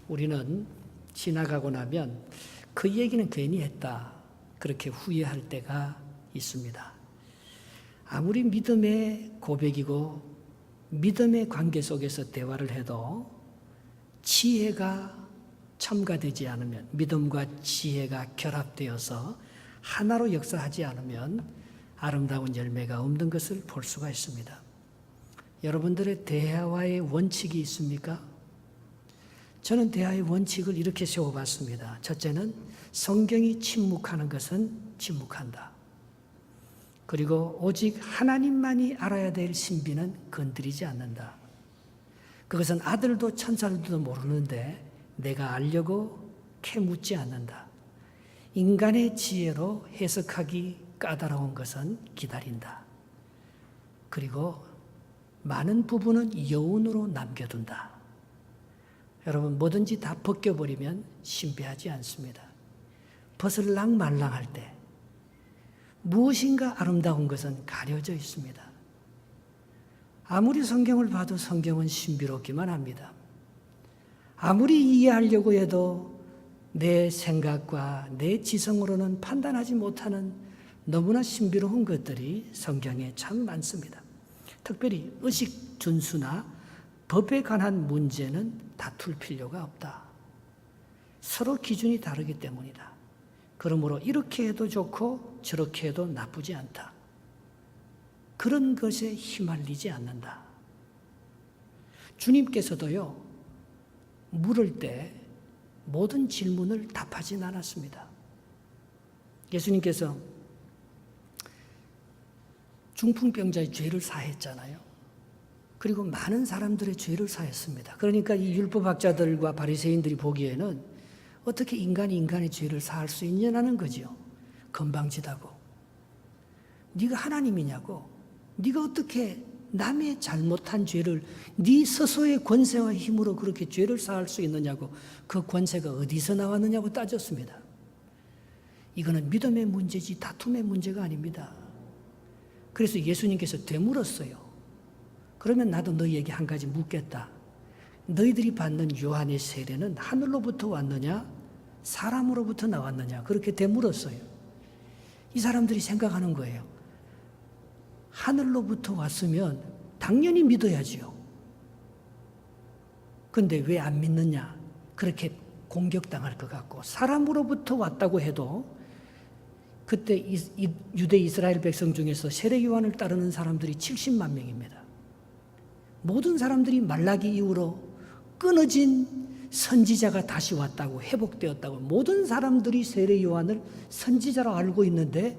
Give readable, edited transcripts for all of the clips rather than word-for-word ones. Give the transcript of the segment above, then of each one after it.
우리는 지나가고 나면 그 얘기는 괜히 했다, 그렇게 후회할 때가 있습니다. 아무리 믿음의 고백이고 믿음의 관계 속에서 대화를 해도 지혜가 첨가되지 않으면, 믿음과 지혜가 결합되어서 하나로 역사하지 않으면 아름다운 열매가 없는 것을 볼 수가 있습니다. 여러분들의 대화의 원칙이 있습니까? 저는 대화의 원칙을 이렇게 세워봤습니다. 첫째는 성경이 침묵하는 것은 침묵한다. 그리고 오직 하나님만이 알아야 될 신비는 건드리지 않는다. 그것은 아들도 천사들도 모르는데 내가 알려고 캐묻지 않는다. 인간의 지혜로 해석하기 까다로운 것은 기다린다. 그리고 많은 부분은 여운으로 남겨둔다. 여러분, 뭐든지 다 벗겨버리면 신비하지 않습니다. 벗을랑 말랑할 때 무엇인가 아름다운 것은 가려져 있습니다. 아무리 성경을 봐도 성경은 신비롭기만 합니다. 아무리 이해하려고 해도 내 생각과 내 지성으로는 판단하지 못하는 너무나 신비로운 것들이 성경에 참 많습니다. 특별히 의식 준수나 법에 관한 문제는 다툴 필요가 없다. 서로 기준이 다르기 때문이다. 그러므로 이렇게 해도 좋고 저렇게 해도 나쁘지 않다. 그런 것에 휘말리지 않는다. 주님께서도요, 물을 때 모든 질문을 답하진 않았습니다. 예수님께서 중풍병자의 죄를 사했잖아요. 그리고 많은 사람들의 죄를 사했습니다. 그러니까 이 율법학자들과 바리새인들이 보기에는 어떻게 인간이 인간의 죄를 사할 수 있냐는 거죠. 건방지다고. 네가 하나님이냐고. 네가 어떻게 남의 잘못한 죄를 네 스스로의 권세와 힘으로 그렇게 죄를 사할 수 있느냐고, 그 권세가 어디서 나왔느냐고 따졌습니다. 이거는 믿음의 문제지 다툼의 문제가 아닙니다. 그래서 예수님께서 되물었어요. 그러면 나도 너희에게 한 가지 묻겠다. 너희들이 받는 요한의 세례는 하늘로부터 왔느냐 사람으로부터 나왔느냐, 그렇게 되물었어요. 이 사람들이 생각하는 거예요. 하늘로부터 왔으면 당연히 믿어야지요. 근데 왜 안 믿느냐? 그렇게 공격당할 것 같고, 사람으로부터 왔다고 해도 그때 유대 이스라엘 백성 중에서 세례 요한을 따르는 사람들이 70만 명입니다. 모든 사람들이 말라기 이후로 끊어진 선지자가 다시 왔다고, 회복되었다고, 모든 사람들이 세례 요한을 선지자로 알고 있는데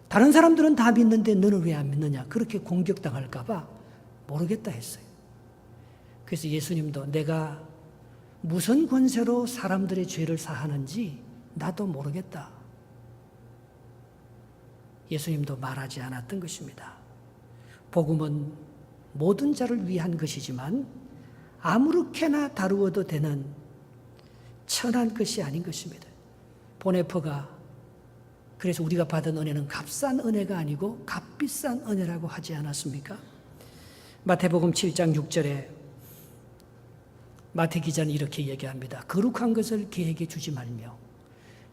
다른 사람들은 다 믿는데 너는 왜 안 믿느냐, 그렇게 공격당할까 봐 모르겠다 했어요. 그래서 예수님도 내가 무슨 권세로 사람들의 죄를 사하는지 나도 모르겠다. 예수님도 말하지 않았던 것입니다. 복음은 모든 자를 위한 것이지만 아무렇게나 다루어도 되는 천한 것이 아닌 것입니다. 보네퍼가 그래서 우리가 받은 은혜는 값싼 은혜가 아니고 값비싼 은혜라고 하지 않았습니까? 마태복음 7장 6절에 마태 기자는 이렇게 얘기합니다. 거룩한 것을 개에게 주지 말며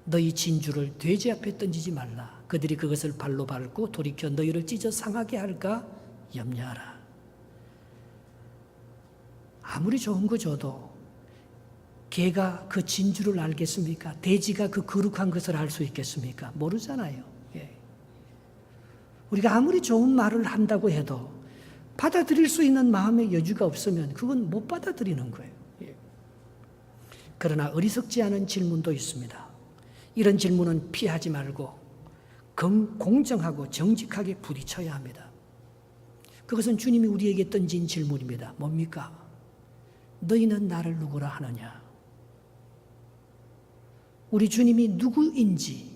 너희 진주를 돼지 앞에 던지지 말라. 그들이 그것을 발로 밟고 돌이켜 너희를 찢어 상하게 할까 염려하라. 아무리 좋은 거 줘도 개가 그 진주를 알겠습니까? 돼지가 그 거룩한 것을 알 수 있겠습니까? 모르잖아요. 예. 우리가 아무리 좋은 말을 한다고 해도 받아들일 수 있는 마음의 여유가 없으면 그건 못 받아들이는 거예요. 예. 그러나 어리석지 않은 질문도 있습니다. 이런 질문은 피하지 말고 공정하고 정직하게 부딪혀야 합니다. 그것은 주님이 우리에게 던진 질문입니다. 뭡니까? 너희는 나를 누구라 하느냐? 우리 주님이 누구인지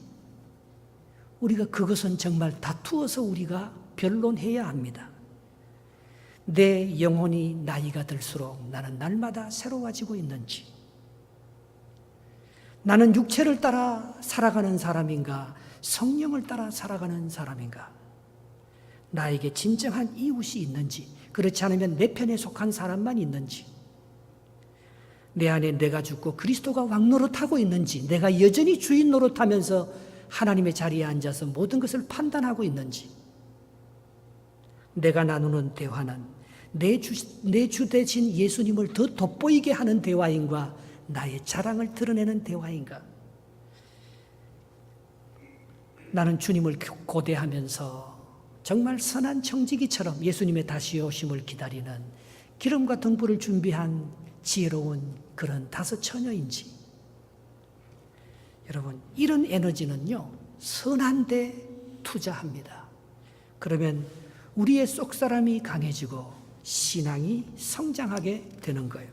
우리가 그것은 정말 다투어서 우리가 변론해야 합니다. 내 영혼이 나이가 들수록 나는 날마다 새로워지고 있는지, 나는 육체를 따라 살아가는 사람인가 성령을 따라 살아가는 사람인가, 나에게 진정한 이웃이 있는지, 그렇지 않으면 내 편에 속한 사람만 있는지, 내 안에 내가 죽고 그리스도가 왕 노릇하고 있는지, 내가 여전히 주인 노릇하면서 하나님의 자리에 앉아서 모든 것을 판단하고 있는지, 내가 나누는 대화는 내 주 대신 예수님을 더 돋보이게 하는 대화인가, 나의 자랑을 드러내는 대화인가. 나는 주님을 고대하면서 정말 선한 청지기처럼 예수님의 다시 오심을 기다리는 기름과 등불을 준비한 지혜로운 그런 다섯 처녀인지. 여러분, 이런 에너지는요, 선한 데 투자합니다. 그러면 우리의 속사람이 강해지고 신앙이 성장하게 되는 거예요.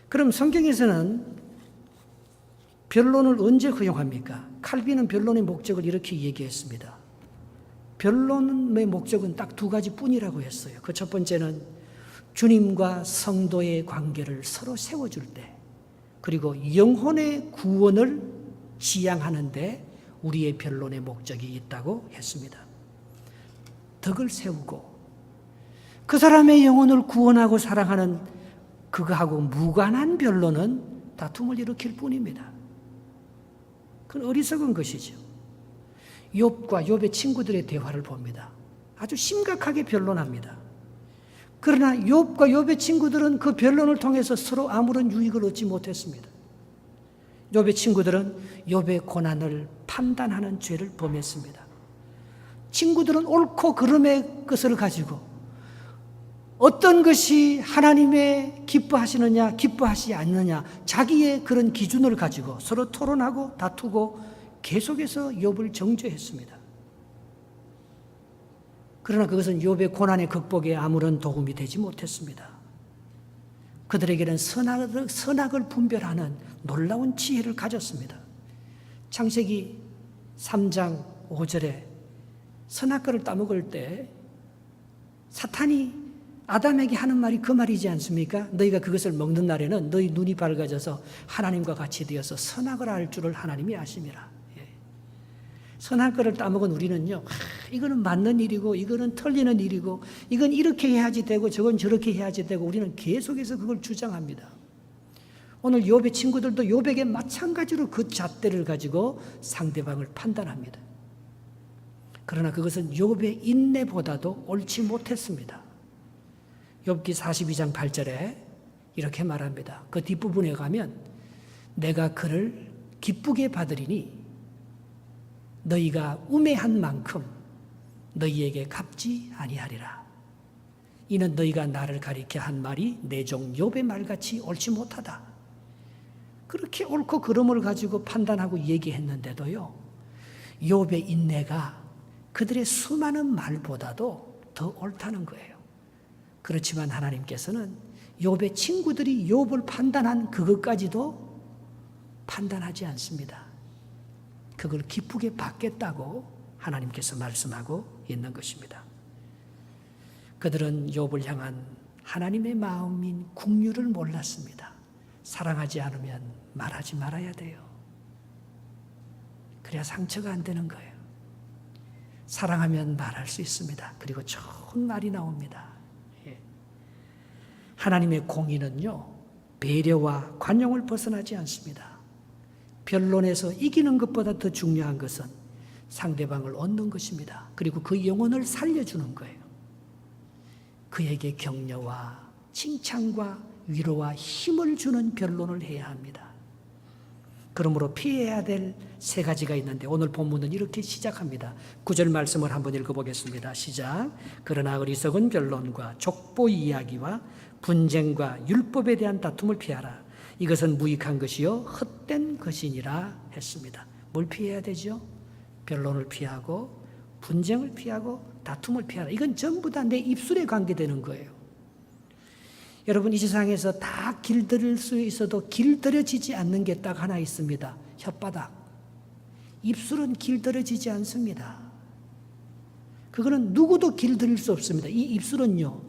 그럼 성경에서는 변론을 언제 허용합니까? 칼빈은 변론의 목적을 이렇게 얘기했습니다. 변론의 목적은 딱 두 가지 뿐이라고 했어요. 그 첫 번째는 주님과 성도의 관계를 서로 세워줄 때, 그리고 영혼의 구원을 지향하는데 우리의 변론의 목적이 있다고 했습니다. 덕을 세우고 그 사람의 영혼을 구원하고 사랑하는 그거하고 무관한 변론은 다툼을 일으킬 뿐입니다. 그건 어리석은 것이죠. 욥과 욥의 친구들의 대화를 봅니다. 아주 심각하게 변론합니다. 그러나 욥과 욥의 친구들은 그 변론을 통해서 서로 아무런 유익을 얻지 못했습니다. 욥의 친구들은 욥의 고난을 판단하는 죄를 범했습니다. 친구들은 옳고 그름의 것을 가지고 어떤 것이 하나님의 기뻐하시느냐 기뻐하시지 않느냐, 자기의 그런 기준을 가지고 서로 토론하고 다투고 계속해서 욥을 정죄했습니다. 그러나 그것은 욥의 고난의 극복에 아무런 도움이 되지 못했습니다. 그들에게는 선악을 분별하는 놀라운 지혜를 가졌습니다. 창세기 3장 5절에 선악과를 따먹을 때 사탄이 아담에게 하는 말이 그 말이지 않습니까? 너희가 그것을 먹는 날에는 너희 눈이 밝아져서 하나님과 같이 되어서 선악을 알 줄을 하나님이 아심이라. 선악과를 따먹은 우리는요, 이거는 맞는 일이고 이거는 틀리는 일이고 이건 이렇게 해야지 되고 저건 저렇게 해야지 되고 우리는 계속해서 그걸 주장합니다. 오늘 욥의 친구들도 욥에게 마찬가지로 그 잣대를 가지고 상대방을 판단합니다. 그러나 그것은 욥의 인내보다도 옳지 못했습니다. 욥기 42장 8절에 이렇게 말합니다. 그 뒷부분에 가면 내가 그를 기쁘게 받으리니 너희가 우매한 만큼 너희에게 갚지 아니하리라. 이는 너희가 나를 가리켜 한 말이 내 종 욥의 말같이 옳지 못하다. 그렇게 옳고 그름을 가지고 판단하고 얘기했는데도요, 욥의 인내가 그들의 수많은 말보다도 더 옳다는 거예요. 그렇지만 하나님께서는 욥의 친구들이 욥을 판단한 그것까지도 판단하지 않습니다. 그걸 기쁘게 받겠다고 하나님께서 말씀하고 있는 것입니다. 그들은 욥을 향한 하나님의 마음인 긍휼을 몰랐습니다. 사랑하지 않으면 말하지 말아야 돼요. 그래야 상처가 안 되는 거예요. 사랑하면 말할 수 있습니다. 그리고 좋은 말이 나옵니다. 하나님의 공의는요, 배려와 관용을 벗어나지 않습니다. 변론에서 이기는 것보다 더 중요한 것은 상대방을 얻는 것입니다. 그리고 그 영혼을 살려주는 거예요. 그에게 격려와 칭찬과 위로와 힘을 주는 변론을 해야 합니다. 그러므로 피해야 될 세 가지가 있는데 오늘 본문은 이렇게 시작합니다. 9절 말씀을 한번 읽어보겠습니다. 시작. 그러나 어리석은 변론과 족보 이야기와 분쟁과 율법에 대한 다툼을 피하라. 이것은 무익한 것이요 헛된 것이니라 했습니다. 뭘 피해야 되죠? 변론을 피하고 분쟁을 피하고 다툼을 피하라. 이건 전부 다 내 입술에 관계되는 거예요. 여러분, 이 세상에서 다 길들일 수 있어도 길들여지지 않는 게 딱 하나 있습니다. 혓바닥. 입술은 길들여지지 않습니다. 그거는 누구도 길들일 수 없습니다. 이 입술은요,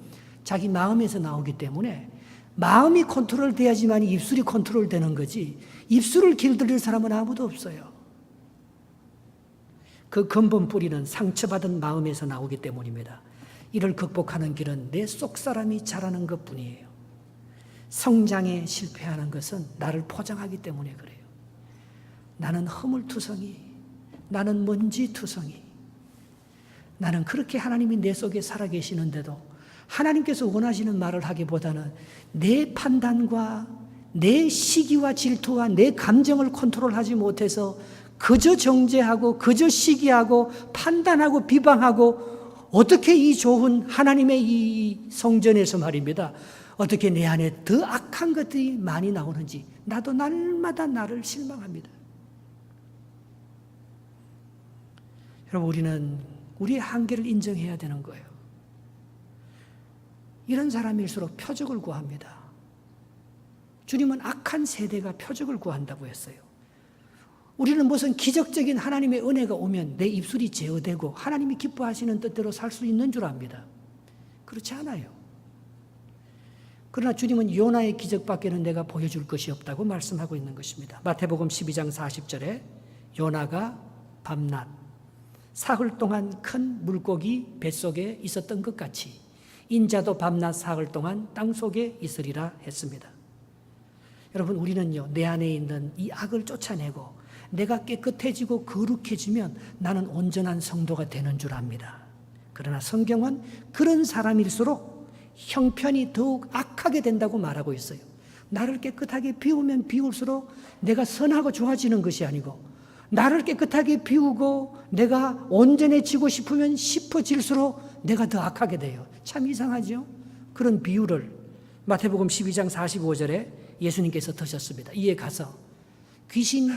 자기 마음에서 나오기 때문에 마음이 컨트롤 돼야지만 입술이 컨트롤 되는 거지, 입술을 길들일 사람은 아무도 없어요. 그 근본 뿌리는 상처받은 마음에서 나오기 때문입니다. 이를 극복하는 길은 내 속사람이 자라는 것뿐이에요. 성장에 실패하는 것은 나를 포장하기 때문에 그래요. 나는 허물투성이, 나는 먼지투성이, 나는 그렇게 하나님이 내 속에 살아계시는데도 하나님께서 원하시는 말을 하기보다는 내 판단과 내 시기와 질투와 내 감정을 컨트롤하지 못해서 그저 정죄하고 그저 시기하고 판단하고 비방하고 어떻게 이 좋은 하나님의 이 성전에서 말입니다. 어떻게 내 안에 더 악한 것들이 많이 나오는지 나도 날마다 나를 실망합니다. 여러분, 우리는 우리의 한계를 인정해야 되는 거예요. 이런 사람일수록 표적을 구합니다. 주님은 악한 세대가 표적을 구한다고 했어요. 우리는 무슨 기적적인 하나님의 은혜가 오면 내 입술이 제어되고 하나님이 기뻐하시는 뜻대로 살 수 있는 줄 압니다. 그렇지 않아요. 그러나 주님은 요나의 기적밖에는 내가 보여줄 것이 없다고 말씀하고 있는 것입니다. 마태복음 12장 40절에 요나가 밤낮 사흘 동안 큰 물고기 뱃속에 있었던 것 같이 인자도 밤낮 사흘 동안 땅속에 있으리라 했습니다. 여러분, 우리는요, 내 안에 있는 이 악을 쫓아내고 내가 깨끗해지고 거룩해지면 나는 온전한 성도가 되는 줄 압니다. 그러나 성경은 그런 사람일수록 형편이 더욱 악하게 된다고 말하고 있어요. 나를 깨끗하게 비우면 비울수록 내가 선하고 좋아지는 것이 아니고 나를 깨끗하게 비우고 내가 온전해지고 싶으면 싶어질수록 내가 더 악하게 돼요. 참 이상하죠? 그런 비유를 마태복음 12장 45절에 예수님께서 드셨습니다. 이에 가서 귀신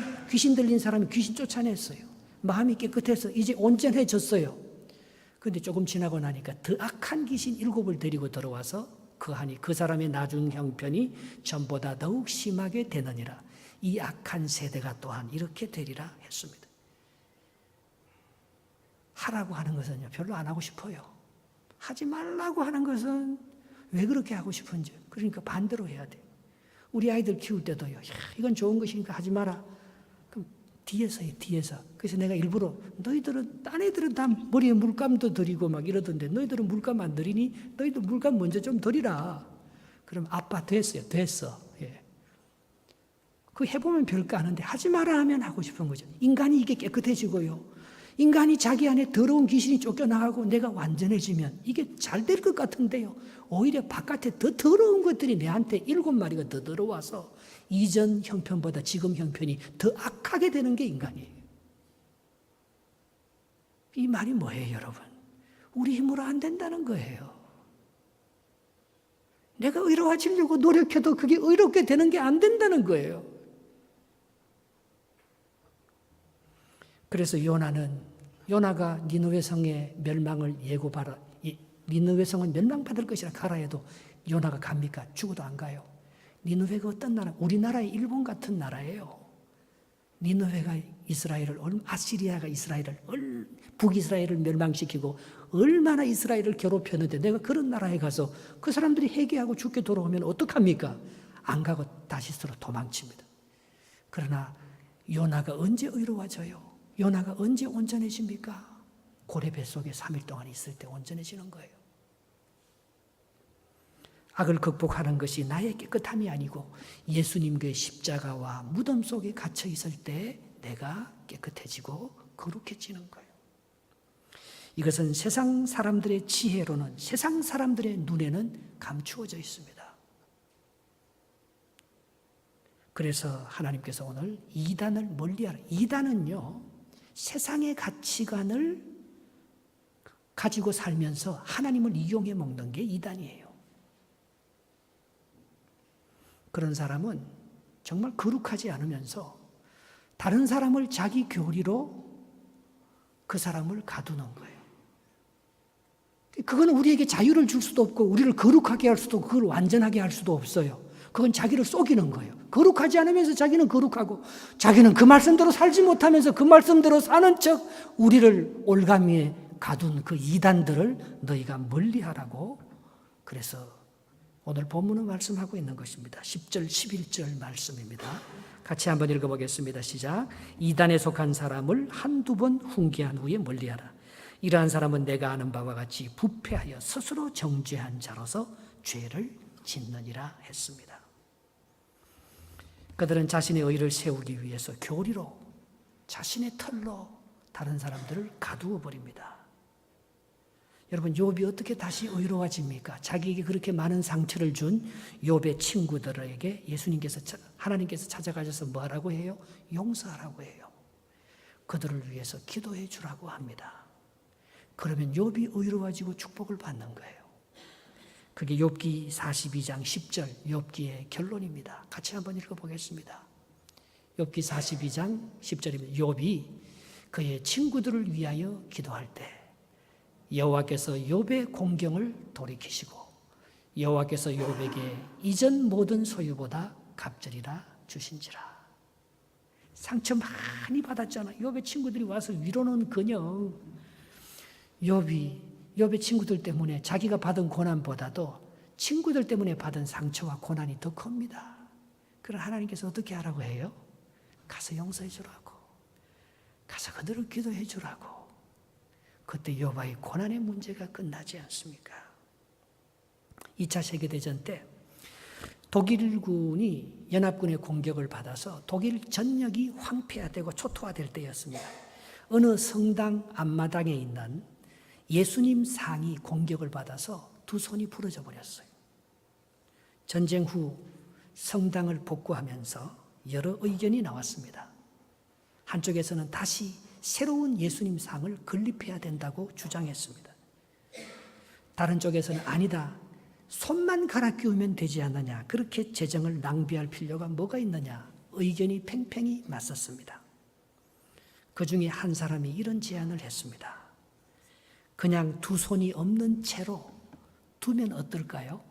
들린 사람이 귀신 쫓아냈어요. 마음이 깨끗해서 이제 온전해졌어요. 그런데 조금 지나고 나니까 더 악한 귀신 7을 데리고 들어와서 그하니 그 사람의 나중 형편이 전보다 더욱 심하게 되느니라. 이 악한 세대가 또한 이렇게 되리라 했습니다. 하라고 하는 것은요, 별로 안 하고 싶어요. 하지 말라고 하는 것은 왜 그렇게 하고 싶은지, 그러니까 반대로 해야 돼요. 우리 아이들 키울 때도요, 이건 좋은 것이니까 하지 마라. 그럼 뒤에서 해, 뒤에서. 그래서 내가 일부러 너희들은, 딴 애들은 다 머리에 물감도 들이고 막 이러던데 너희들은 물감 안 들이니? 너희들 물감 먼저 좀 들이라. 그럼 아빠 됐어요, 됐어. 예. 그 해보면 별거 아는데 하지 마라 하면 하고 싶은 거죠. 인간이 이게 깨끗해지고요. 인간이 자기 안에 더러운 귀신이 쫓겨나가고 내가 완전해지면 이게 잘 될 것 같은데요. 오히려 바깥에 더 더러운 것들이 내한테 7마리가 더 들어와서 이전 형편보다 지금 형편이 더 악하게 되는 게 인간이에요. 이 말이 뭐예요, 여러분? 우리 힘으로 안 된다는 거예요. 내가 의로워지려고 노력해도 그게 의롭게 되는 게 안 된다는 거예요. 그래서 요나가 니느웨 성의 멸망을 예고받아, 니느웨 성은 멸망받을 것이라 가라 해도 요나가 갑니까? 죽어도 안 가요. 니느웨가 어떤 나라? 우리나라의 일본 같은 나라예요. 니느웨가 아시리아가 북이스라엘을 멸망시키고 얼마나 이스라엘을 괴롭혔는데 내가 그런 나라에 가서 그 사람들이 회개하고 죽게 돌아오면 어떡합니까? 안 가고 다시스로 도망칩니다. 그러나 요나가 언제 의로워져요? 요나가 언제 온전해집니까? 고래 뱃속에 3일 동안 있을 때 온전해지는 거예요. 악을 극복하는 것이 나의 깨끗함이 아니고 예수님의 십자가와 무덤 속에 갇혀 있을 때 내가 깨끗해지고 거룩해지는 거예요. 이것은 세상 사람들의 지혜로는, 세상 사람들의 눈에는 감추어져 있습니다. 그래서 하나님께서 오늘 이단을 멀리하라. 이단은요, 세상의 가치관을 가지고 살면서 하나님을 이용해 먹는 게 이단이에요. 그런 사람은 정말 거룩하지 않으면서 다른 사람을 자기 교리로 그 사람을 가두는 거예요. 그건 우리에게 자유를 줄 수도 없고 우리를 거룩하게 할 수도, 그걸 완전하게 할 수도 없어요. 그건 자기를 속이는 거예요. 거룩하지 않으면서 자기는 거룩하고 자기는 그 말씀대로 살지 못하면서 그 말씀대로 사는 척 우리를 올가미에 가둔 그 이단들을 너희가 멀리하라고, 그래서 오늘 본문은 말씀하고 있는 것입니다. 10절 11절 말씀입니다. 같이 한번 읽어보겠습니다. 시작. 이단에 속한 사람을 한두 번 훈계한 후에 멀리하라. 이러한 사람은 내가 아는 바와 같이 부패하여 스스로 정죄한 자로서 죄를 짓느니라 했습니다. 그들은 자신의 의를 세우기 위해서 교리로, 자신의 털로 다른 사람들을 가두어 버립니다. 여러분, 욥이 어떻게 다시 의로워집니까? 자기에게 그렇게 많은 상처를 준 욥의 친구들에게 하나님께서 찾아가셔서 뭐하라고 해요? 용서하라고 해요. 그들을 위해서 기도해 주라고 합니다. 그러면 욥이 의로워지고 축복을 받는 거예요. 그게 욥기 42장 10절 욥기의 결론입니다. 같이 한번 읽어보겠습니다. 욥기 42장 10절입니다. 욥이 그의 친구들을 위하여 기도할 때 여호와께서 욥의 공경을 돌이키시고 여호와께서 욥에게 이전 모든 소유보다 갑절이라 주신지라. 상처 많이 받았잖아. 욥의 친구들이 와서 위로는커녕 욥의 친구들 때문에 자기가 받은 고난보다도 친구들 때문에 받은 상처와 고난이 더 큽니다. 그러나 하나님께서 어떻게 하라고 해요? 가서 용서해 주라고. 가서 그들을 기도해 주라고. 그때 욥의 고난의 문제가 끝나지 않습니까? 2차 세계대전 때 독일군이 연합군의 공격을 받아서 독일 전역이 황폐화되고 초토화될 때였습니다. 어느 성당 앞마당에 있는 예수님 상이 공격을 받아서 두 손이 부러져 버렸어요. 전쟁 후 성당을 복구하면서 여러 의견이 나왔습니다. 한쪽에서는 다시 새로운 예수님 상을 건립해야 된다고 주장했습니다. 다른 쪽에서는 아니다. 손만 갈아 끼우면 되지 않느냐. 그렇게 재정을 낭비할 필요가 뭐가 있느냐. 의견이 팽팽히 맞섰습니다. 그 중에 한 사람이 이런 제안을 했습니다. 그냥 두 손이 없는 채로 두면 어떨까요?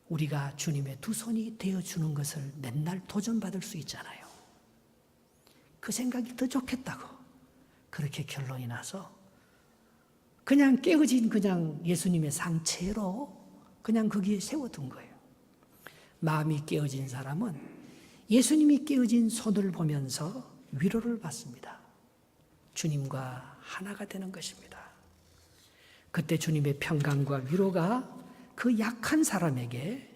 우리가 주님의 두 손이 되어주는 것을 맨날 도전받을 수 있잖아요. 그 생각이 더 좋겠다고 그렇게 결론이 나서 그냥 깨어진 그냥 예수님의 상체로 그냥 거기에 세워둔 거예요. 마음이 깨어진 사람은 예수님이 깨어진 손을 보면서 위로를 받습니다. 주님과 하나가 되는 것입니다. 그때 주님의 평강과 위로가 그 약한 사람에게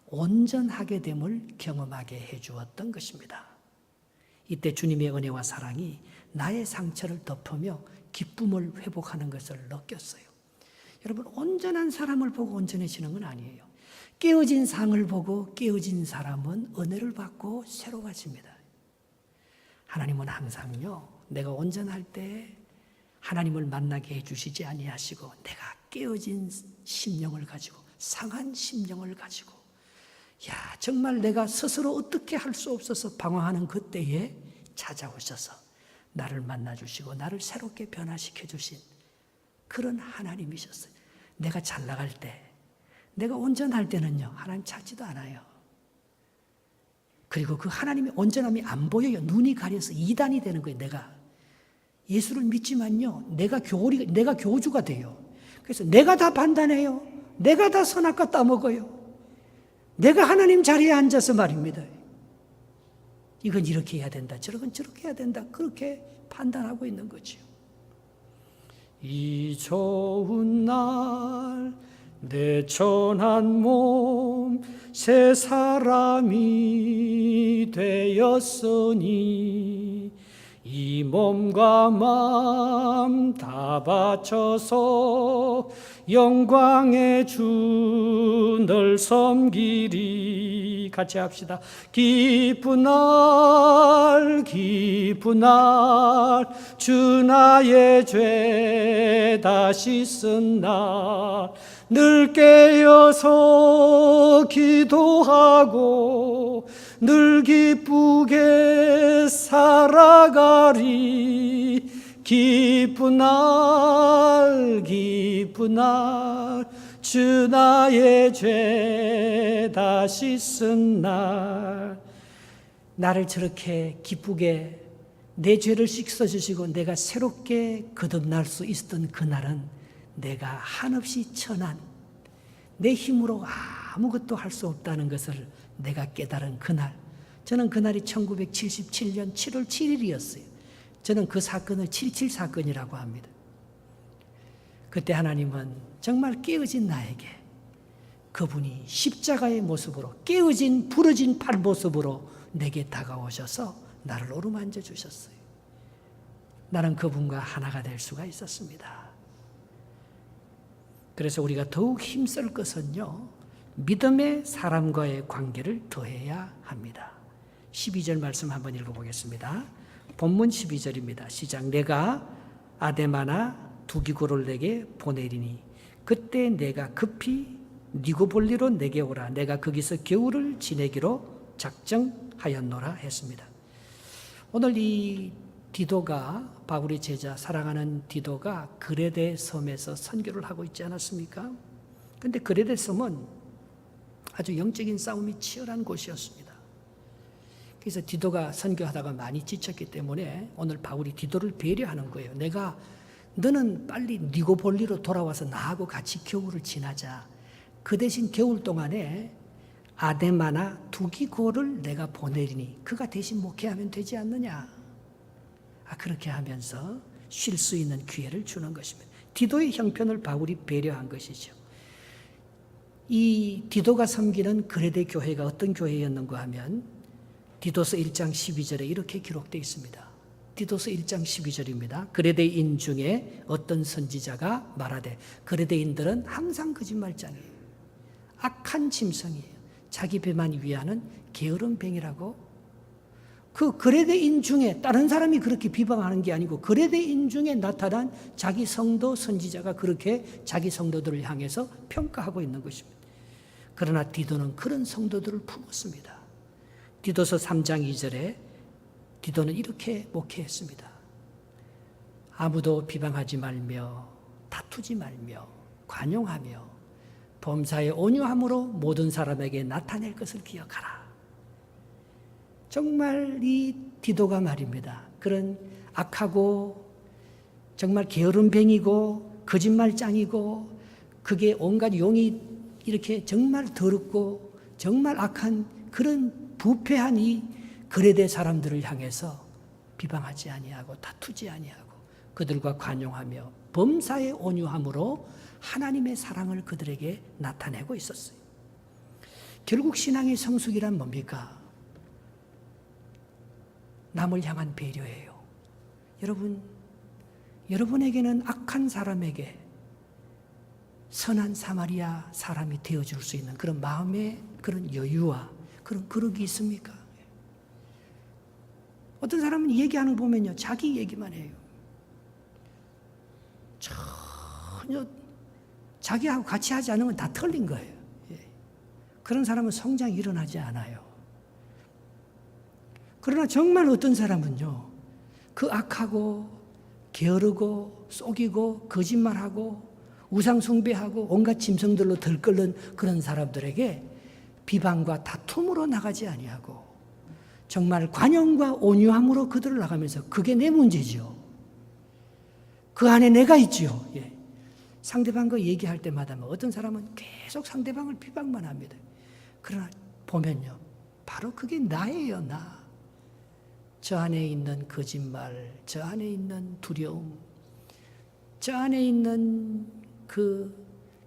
온전하게 됨을 경험하게 해주었던 것입니다. 이때 주님의 은혜와 사랑이 나의 상처를 덮으며 기쁨을 회복하는 것을 느꼈어요. 여러분, 온전한 사람을 보고 온전해지는 건 아니에요. 깨어진 상을 보고 깨어진 사람은 은혜를 받고 새로워집니다. 하나님은 항상요, 내가 온전할 때 하나님을 만나게 해주시지 아니하시고 내가 깨어진 심령을 가지고 상한 심령을 가지고 정말 내가 스스로 어떻게 할 수 없어서 방황하는 그때에 찾아오셔서 나를 만나주시고 나를 새롭게 변화시켜 주신 그런 하나님이셨어요. 내가 잘 나갈 때, 내가 온전할 때는요, 하나님 찾지도 않아요. 그리고 그 하나님의 온전함이 안 보여요. 눈이 가려서 이단이 되는 거예요. 내가 예수를 믿지만요, 내가 교주가 돼요. 그래서 내가 다 판단해요. 내가 다 선악과 따먹어요. 내가 하나님 자리에 앉아서 말입니다. 이건 이렇게 해야 된다. 저건 저렇게 해야 된다. 그렇게 판단하고 있는 거죠. 이 좋은 날 내 천한 몸 새 사람이 되었으니 이 몸과 마음 다 바쳐서 영광의 주 널 섬기리. 같이 합시다. 기쁜 날 주 나의 죄 다 씻은 날 늘 깨어서 기도하고 늘 기쁘게 살아가리. 기쁜 날 주 나의 죄 다 씻은 날. 나를 저렇게 기쁘게 내 죄를 씻어주시고 내가 새롭게 거듭날 수 있었던 그날은 내가 한없이 천한 내 힘으로 아무것도 할 수 없다는 것을 내가 깨달은 그날, 저는 그날이 1977년 7월 7일이었어요. 저는 그 사건을 7.7 사건이라고 합니다. 그때 하나님은 정말 깨어진 나에게 그분이 십자가의 모습으로 깨어진 부러진 팔 모습으로 내게 다가오셔서 나를 어루만져 주셨어요. 나는 그분과 하나가 될 수가 있었습니다. 그래서 우리가 더욱 힘쓸 것은요, 믿음의 사람과의 관계를 더해야 합니다. 12절 말씀 한번 읽어보겠습니다. 본문 12절입니다. 시작. 내가 아데마나 두기고를 내게 보내리니 그때 내가 급히 니고볼리로 내게 오라. 내가 거기서 겨울을 지내기로 작정하였노라 했습니다. 오늘 이 디도가, 바울의 제자 사랑하는 디도가 그레데 섬에서 선교를 하고 있지 않았습니까? 그런데 그레데 섬은 아주 영적인 싸움이 치열한 곳이었습니다. 그래서 디도가 선교하다가 많이 지쳤기 때문에 오늘 바울이 디도를 배려하는 거예요. 너는 빨리 니고볼리로 돌아와서 나하고 같이 겨울을 지나자. 그 대신 겨울 동안에 아데마나 두기고를 내가 보내리니 그가 대신 목회하면 되지 않느냐. 그렇게 하면서 쉴 수 있는 기회를 주는 것입니다. 디도의 형편을 바울이 배려한 것이죠. 이 디도가 섬기는 그레데 교회가 어떤 교회였는가 하면 디도서 1장 12절에 이렇게 기록되어 있습니다. 디도서 1장 12절입니다. 그레데인 중에 어떤 선지자가 말하되, 그레데인들은 항상 거짓말장이에요. 악한 짐승이에요. 자기 배만 위하는 게으른 뱅이라고. 그 그레데인 중에 다른 사람이 그렇게 비방하는 게 아니고 그레데인 중에 나타난 자기 성도 선지자가 그렇게 자기 성도들을 향해서 평가하고 있는 것입니다. 그러나 디도는 그런 성도들을 품었습니다. 디도서 3장 2절에 디도는 이렇게 목회했습니다. 아무도 비방하지 말며 다투지 말며 관용하며 범사에 온유함으로 모든 사람에게 나타낼 것을 기억하라. 정말 이 디도가 말입니다. 그런 악하고 정말 게으름뱅이고 거짓말장이고 그게 온갖 용이 이렇게 정말 더럽고 정말 악한 그런 부패한 이 그레데 사람들을 향해서 비방하지 아니하고 다투지 아니하고 그들과 관용하며 범사에 온유함으로 하나님의 사랑을 그들에게 나타내고 있었어요. 결국 신앙의 성숙이란 뭡니까? 남을 향한 배려예요. 여러분에게는 악한 사람에게 선한 사마리아 사람이 되어줄 수 있는 그런 마음의 그런 여유와 그런 그릇이 있습니까? 어떤 사람은 얘기하는 거 보면요, 자기 얘기만 해요. 전혀 자기하고 같이 하지 않으면 다 틀린 거예요. 그런 사람은 성장이 일어나지 않아요. 그러나 정말 어떤 사람은요, 그 악하고 게으르고 속이고 거짓말하고 우상숭배하고 온갖 짐승들로 들끓는 그런 사람들에게 비방과 다툼으로 나가지 아니하고 정말 관용과 온유함으로 그들을 나가면서 그게 내 문제죠. 그 안에 내가 있죠. 상대방과 얘기할 때마다 어떤 사람은 계속 상대방을 비방만 합니다. 그러나 보면요, 바로 그게 나예요, 나. 저 안에 있는 거짓말, 저 안에 있는 두려움, 저 안에 있는 그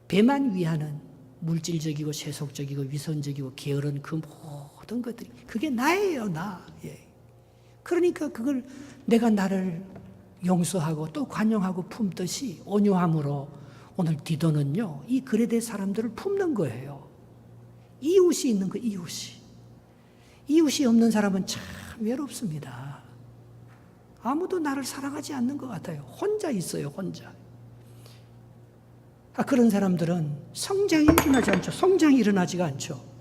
배만 위하는 물질적이고 세속적이고 위선적이고 게으른 그 모든 것들이 그게 나예요, 나. 그러니까 그걸 내가 나를 용서하고 또 관용하고 품듯이 온유함으로 오늘 디도는요, 이 그레데 사람들을 품는 거예요. 이웃이 있는 거, 이웃이 없는 사람은 참 외롭습니다. 아무도 나를 사랑하지 않는 것 같아요. 혼자 있어요, 혼자. 그런 사람들은 성장이 일어나지가 않죠.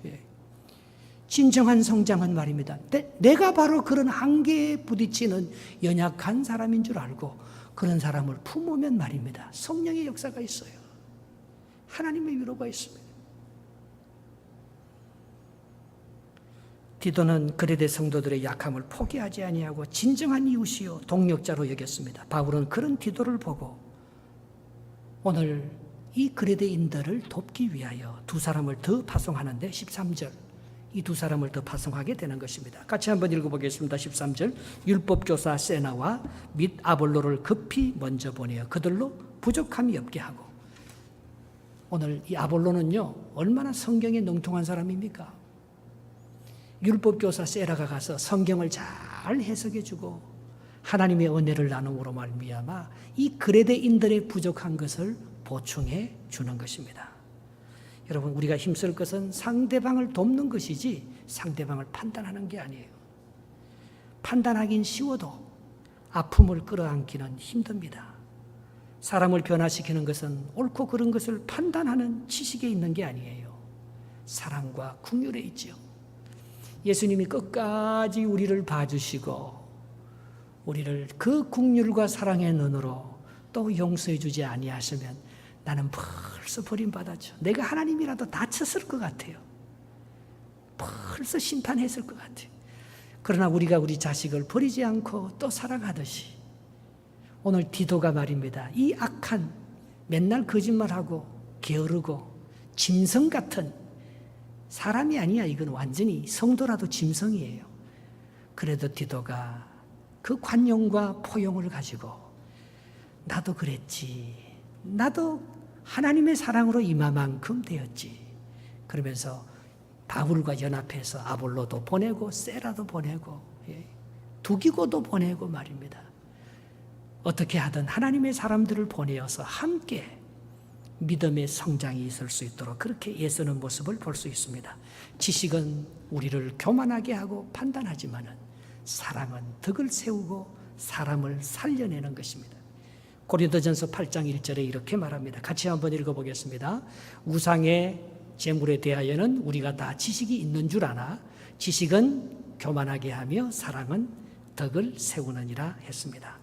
진정한 성장은 말입니다. 내가 바로 그런 한계에 부딪히는 연약한 사람인 줄 알고 그런 사람을 품으면 말입니다. 성령의 역사가 있어요. 하나님의 위로가 있습니다. 디도는 그레데 성도들의 약함을 포기하지 아니하고 진정한 이웃이요 동력자로 여겼습니다. 바울은 그런 디도를 보고 오늘 이 그레데인들을 돕기 위하여 두 사람을 더 파송하는데 13절 이 두 사람을 더 파송하게 되는 것입니다. 같이 한번 읽어보겠습니다. 13절 율법교사 세나와 및 아볼로를 급히 먼저 보내어 그들로 부족함이 없게 하고 오늘 이 아볼로는요, 얼마나 성경에 능통한 사람입니까? 율법교사 세라가 가서 성경을 잘 해석해주고 하나님의 은혜를 나눔으로 말미암아 이 그레데인들의 부족한 것을 보충해 주는 것입니다. 여러분, 우리가 힘쓸 것은 상대방을 돕는 것이지 상대방을 판단하는 게 아니에요. 판단하긴 쉬워도 아픔을 끌어안기는 힘듭니다. 사람을 변화시키는 것은 옳고 그른 것을 판단하는 지식에 있는 게 아니에요. 사랑과 긍휼에 있죠. 예수님이 끝까지 우리를 봐주시고 우리를 그 긍휼과 사랑의 눈으로 또 용서해 주지 아니하시면 나는 벌써 버림받았죠. 내가 하나님이라도 다쳤을 것 같아요. 벌써 심판했을 것 같아요. 그러나 우리가 우리 자식을 버리지 않고 또 사랑하듯이 오늘 디도가 말입니다. 이 악한 맨날 거짓말하고 게으르고 짐승 같은 사람이 아니야. 이건 완전히 성도라도 짐승이에요. 그래도 디도가 그 관용과 포용을 가지고 나도 그랬지. 나도 하나님의 사랑으로 이마만큼 되었지. 그러면서 바울과 연합해서 아볼로도 보내고 세라도 보내고 두기고도 보내고 말입니다. 어떻게 하든 하나님의 사람들을 보내어서 함께 믿음의 성장이 있을 수 있도록 그렇게 애쓰는 모습을 볼 수 있습니다. 지식은 우리를 교만하게 하고 판단하지만은 사랑은 덕을 세우고 사람을 살려내는 것입니다. 고린도전서 8장 1절에 이렇게 말합니다. 같이 한번 읽어보겠습니다. 우상의 재물에 대하여는 우리가 다 지식이 있는 줄 아나 지식은 교만하게 하며 사랑은 덕을 세우느니라 했습니다.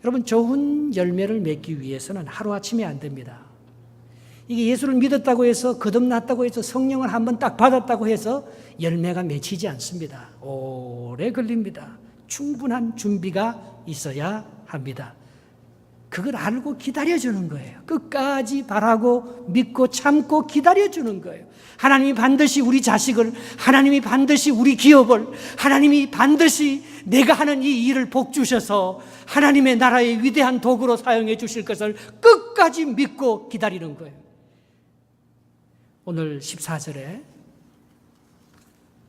여러분, 좋은 열매를 맺기 위해서는 하루아침에 안 됩니다. 이게 예수를 믿었다고 해서 거듭났다고 해서 성령을 한번 딱 받았다고 해서 열매가 맺히지 않습니다. 오래 걸립니다. 충분한 준비가 있어야 합니다. 그걸 알고 기다려주는 거예요. 끝까지 바라고 믿고 참고 기다려주는 거예요. 하나님이 반드시 우리 자식을, 하나님이 반드시 우리 기업을, 하나님이 반드시 내가 하는 이 일을 복 주셔서 하나님의 나라의 위대한 도구로 사용해 주실 것을 끝까지 믿고 기다리는 거예요. 오늘 14절에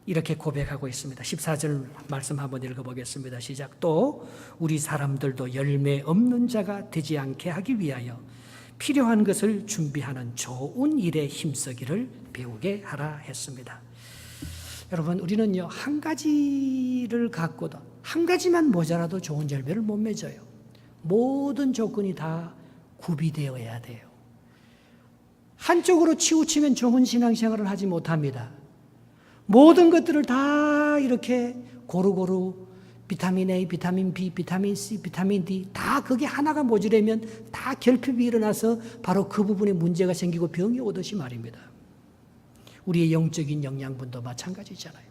이렇게 고백하고 있습니다. 14절 말씀 한번 읽어보겠습니다. 시작. 또 우리 사람들도 열매 없는 자가 되지 않게 하기 위하여 필요한 것을 준비하는 좋은 일에 힘쓰기를 배우게 하라 했습니다. 여러분, 우리는요, 한 가지를 갖고도 한 가지만 모자라도 좋은 열매를 못 맺어요. 모든 조건이 다 구비되어야 돼요. 한쪽으로 치우치면 좋은 신앙생활을 하지 못합니다. 모든 것들을 다 이렇게 고루고루 비타민 A, 비타민 B, 비타민 C, 비타민 D 다 그게 하나가 모자라면 다 결핍이 일어나서 바로 그 부분에 문제가 생기고 병이 오듯이 말입니다. 우리의 영적인 영양분도 마찬가지잖아요.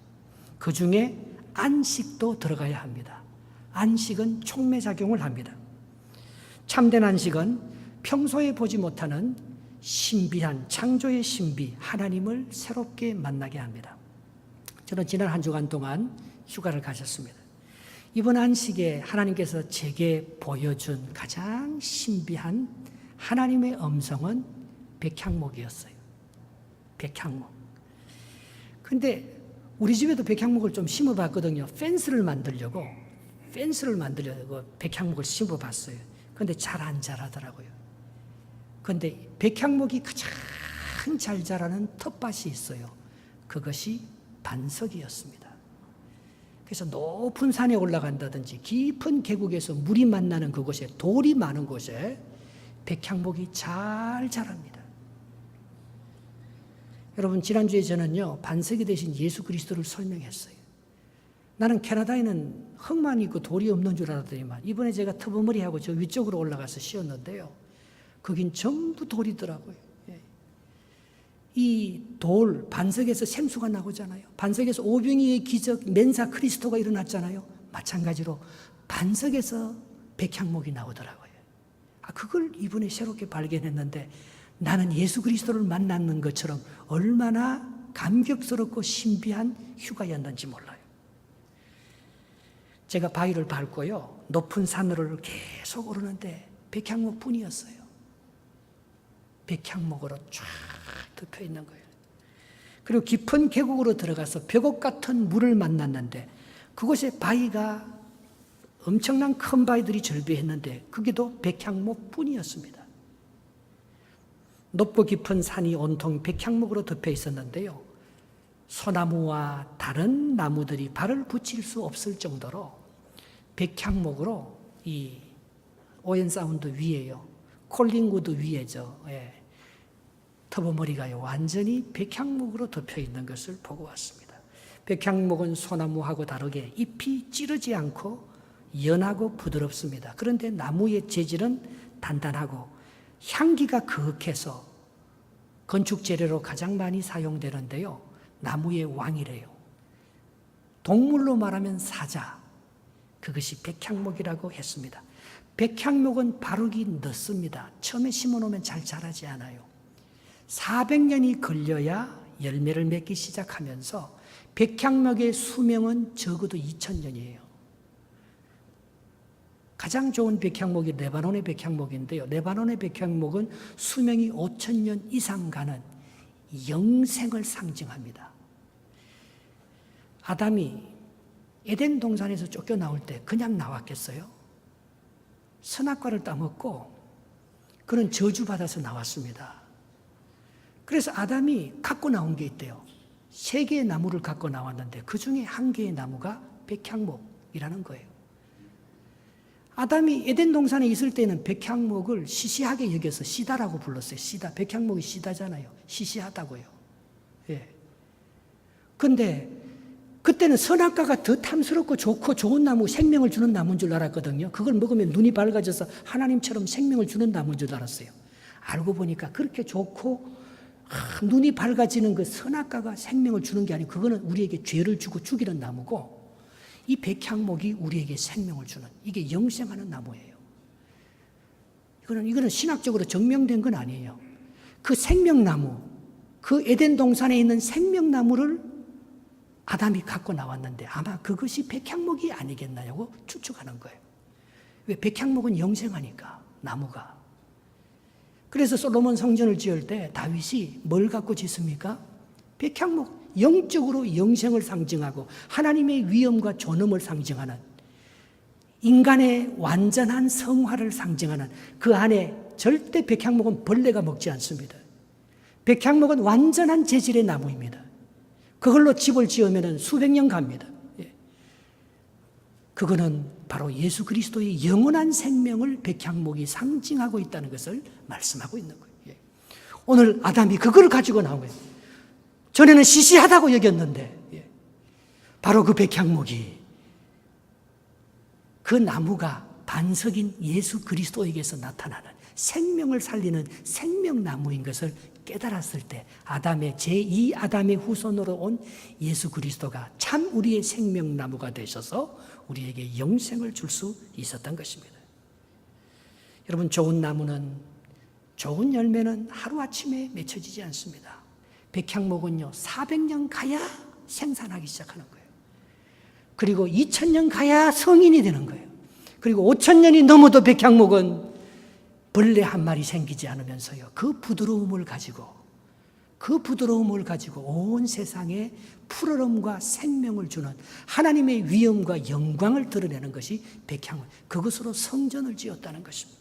그 중에 안식도 들어가야 합니다. 안식은 촉매작용을 합니다. 참된 안식은 평소에 보지 못하는 신비한 창조의 신비 하나님을 새롭게 만나게 합니다. 저는 지난 한 주간 동안 휴가를 가셨습니다. 이번 안식에 하나님께서 제게 보여준 가장 신비한 하나님의 음성은 백향목이었어요. 백향목. 근데 우리 집에도 백향목을 좀 심어봤거든요. 펜스를 만들려고 백향목을 심어봤어요. 근데 잘 안 자라더라고요. 근데 백향목이 가장 잘 자라는 텃밭이 있어요. 그것이 반석이었습니다. 그래서 높은 산에 올라간다든지 깊은 계곡에서 물이 만나는 그곳에 돌이 많은 곳에 백향목이 잘 자랍니다. 여러분, 지난주에 저는요, 반석이 되신 예수 그리스도를 설명했어요. 나는 캐나다에는 흙만 있고 돌이 없는 줄 알았더니만 이번에 제가 터벅머리하고 저 위쪽으로 올라가서 쉬었는데요. 거긴 전부 돌이더라고요. 이 돌, 반석에서 샘수가 나오잖아요. 반석에서 오병이의 기적, 멘사 크리스토가 일어났잖아요. 마찬가지로 반석에서 백향목이 나오더라고요. 그걸 이번에 새롭게 발견했는데 나는 예수 그리스도를 만나는 것처럼 얼마나 감격스럽고 신비한 휴가였는지 몰라요. 제가 바위를 밟고요, 높은 산으로 계속 오르는데 백향목뿐이었어요. 백향목으로 쫙 덮여 있는 거예요. 그리고 깊은 계곡으로 들어가서 벽옥 같은 물을 만났는데 그곳에 바위가 엄청난 큰 바위들이 절비했는데 그게도 백향목뿐이었습니다. 높고 깊은 산이 온통 백향목으로 덮여 있었는데요. 소나무와 다른 나무들이 발을 붙일 수 없을 정도로 백향목으로 이 오웬사운드 위에요. 콜링우드 위에죠. 예. 터보머리가요. 완전히 백향목으로 덮여 있는 것을 보고 왔습니다. 백향목은 소나무하고 다르게 잎이 찌르지 않고 연하고 부드럽습니다. 그런데 나무의 재질은 단단하고 향기가 그윽해서 건축 재료로 가장 많이 사용되는데요. 나무의 왕이래요. 동물로 말하면 사자. 그것이 백향목이라고 했습니다. 백향목은 바르기 늦습니다. 처음에 심어놓으면 잘 자라지 않아요. 400년이 걸려야 열매를 맺기 시작하면서 백향목의 수명은 적어도 2000년이에요. 가장 좋은 백향목이 레바논의 백향목인데요. 레바논의 백향목은 수명이 5000년 이상 가는 영생을 상징합니다. 아담이 에덴 동산에서 쫓겨나올 때 그냥 나왔겠어요? 선악과를 따먹고 그는 저주받아서 나왔습니다. 그래서 아담이 갖고 나온 게 있대요. 3개의 나무를 갖고 나왔는데 그 중에 1개의 나무가 백향목이라는 거예요. 아담이 에덴 동산에 있을 때는 백향목을 시시하게 여겨서 시다라고 불렀어요. 시다. 백향목이 시다잖아요. 시시하다고요. 예. 근데 그때는 선악과가 더 탐스럽고 좋고 좋은 나무, 생명을 주는 나무인 줄 알았거든요. 그걸 먹으면 눈이 밝아져서 하나님처럼 생명을 주는 나무인 줄 알았어요. 알고 보니까 그렇게 좋고 눈이 밝아지는 그 선악과가 생명을 주는 게 아니고 그거는 우리에게 죄를 주고 죽이는 나무고 이 백향목이 우리에게 생명을 주는 이게 영생하는 나무예요. 이거는 신학적으로 증명된 건 아니에요. 그 생명나무, 그 에덴 동산에 있는 생명나무를 아담이 갖고 나왔는데 아마 그것이 백향목이 아니겠나냐고 추측하는 거예요. 왜? 백향목은 영생하니까 나무가. 그래서 솔로몬 성전을 지을 때 다윗이 뭘 갖고 짓습니까? 백향목. 영적으로 영생을 상징하고 하나님의 위엄과 존엄을 상징하는 인간의 완전한 성화를 상징하는 그 안에 절대 백향목은 벌레가 먹지 않습니다. 백향목은 완전한 재질의 나무입니다. 그걸로 집을 지으면 수백 년 갑니다. 그거는 바로 예수 그리스도의 영원한 생명을 백향목이 상징하고 있다는 것을 말씀하고 있는 거예요. 오늘 아담이 그걸 가지고 나온 거예요. 전에는 시시하다고 여겼는데 바로 그 백향목이 그 나무가 반석인 예수 그리스도에게서 나타나는 생명을 살리는 생명나무인 것을 깨달았을 때 아담의 제2 아담의 후손으로 온 예수 그리스도가 참 우리의 생명나무가 되셔서 우리에게 영생을 줄 수 있었던 것입니다. 여러분, 좋은 나무는 좋은 열매는 하루아침에 맺혀지지 않습니다. 백향목은요 400년 가야 생산하기 시작하는 거예요. 그리고 2000년 가야 성인이 되는 거예요. 그리고 5000년이 넘어도 백향목은 벌레 한 마리 생기지 않으면서요 그 부드러움을 가지고 온 세상에 푸르름과 생명을 주는 하나님의 위엄과 영광을 드러내는 것이 백향목. 그것으로 성전을 지었다는 것입니다.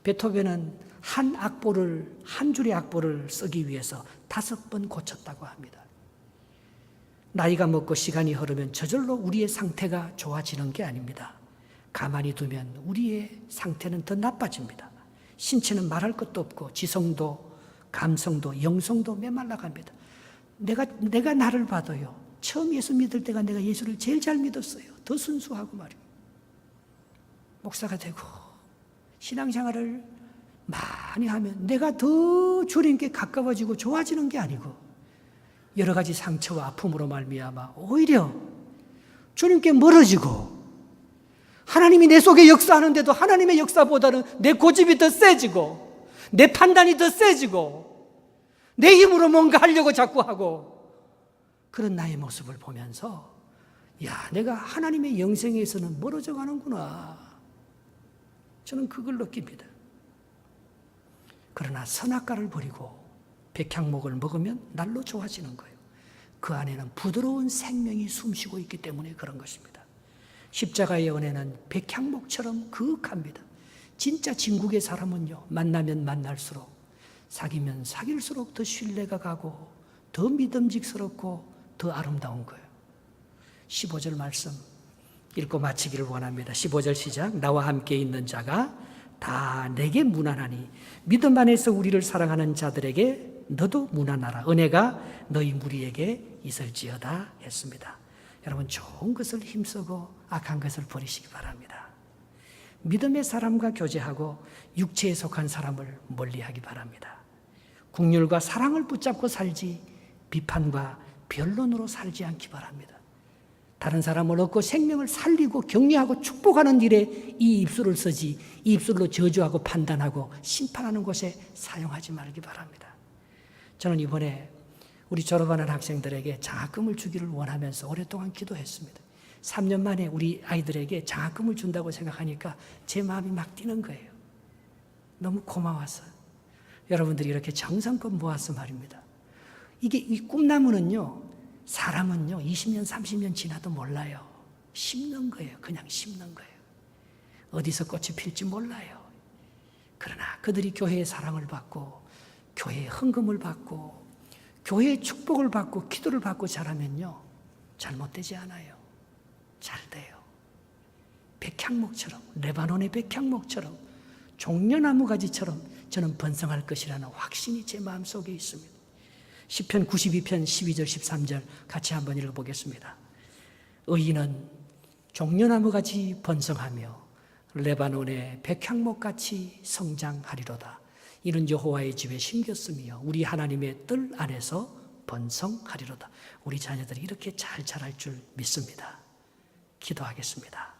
베토벤은 한 줄의 악보를 쓰기 위해서 5번 고쳤다고 합니다. 나이가 먹고 시간이 흐르면 저절로 우리의 상태가 좋아지는 게 아닙니다. 가만히 두면 우리의 상태는 더 나빠집니다. 신체는 말할 것도 없고 지성도 감성도 영성도 메말라갑니다. 내가 나를 봐도요. 처음 예수 믿을 때가 내가 예수를 제일 잘 믿었어요. 더 순수하고 말이에요. 목사가 되고 신앙생활을 많이 하면 내가 더 주님께 가까워지고 좋아지는 게 아니고 여러 가지 상처와 아픔으로 말미암아 오히려 주님께 멀어지고 하나님이 내 속에 역사하는데도 하나님의 역사보다는 내 고집이 더 세지고 내 판단이 더 세지고 내 힘으로 뭔가 하려고 자꾸 하고 그런 나의 모습을 보면서 내가 하나님의 영생에서는 멀어져 가는구나. 저는 그걸 느낍니다. 그러나 선악과를 버리고 백향목을 먹으면 날로 좋아지는 거예요. 그 안에는 부드러운 생명이 숨쉬고 있기 때문에 그런 것입니다. 십자가의 은혜는 백향목처럼 그윽합니다. 진짜 진국의 사람은요, 만나면 만날수록, 사귀면 사귈수록 더 신뢰가 가고 더 믿음직스럽고 더 아름다운 거예요. 15절 말씀 읽고 마치기를 원합니다. 15절 시작. 나와 함께 있는 자가 다 내게 무난하니 믿음 안에서 우리를 사랑하는 자들에게 너도 무난하라. 은혜가 너희 무리에게 있을지어다 했습니다. 여러분, 좋은 것을 힘쓰고 악한 것을 버리시기 바랍니다. 믿음의 사람과 교제하고 육체에 속한 사람을 멀리하기 바랍니다. 긍휼과 사랑을 붙잡고 살지 비판과 변론으로 살지 않기 바랍니다. 다른 사람을 얻고 생명을 살리고 격려하고 축복하는 일에 이 입술을 쓰지, 이 입술로 저주하고 판단하고 심판하는 곳에 사용하지 말기 바랍니다. 저는 이번에 우리 졸업하는 학생들에게 장학금을 주기를 원하면서 오랫동안 기도했습니다. 3년 만에 우리 아이들에게 장학금을 준다고 생각하니까 제 마음이 막 뛰는 거예요. 너무 고마워서. 여러분들이 이렇게 정성껏 모아서 말입니다. 이게 이 꿈나무는요, 사람은요 20년 30년 지나도 몰라요. 심는 거예요. 그냥 심는 거예요. 어디서 꽃이 필지 몰라요. 그러나 그들이 교회의 사랑을 받고 교회의 헌금을 받고 교회의 축복을 받고 기도를 받고 자라면요 잘못되지 않아요. 잘 돼요. 백향목처럼, 레바논의 백향목처럼, 종려나무 가지처럼 저는 번성할 것이라는 확신이 제 마음속에 있습니다. 시편 92편 12절 13절 같이 한번 읽어보겠습니다. 의인은 종려나무같이 번성하며 레바논의 백향목같이 성장하리로다. 이는 여호와의 집에 심겼으며 우리 하나님의 뜰 안에서 번성하리로다. 우리 자녀들이 이렇게 잘 자랄 줄 믿습니다. 기도하겠습니다.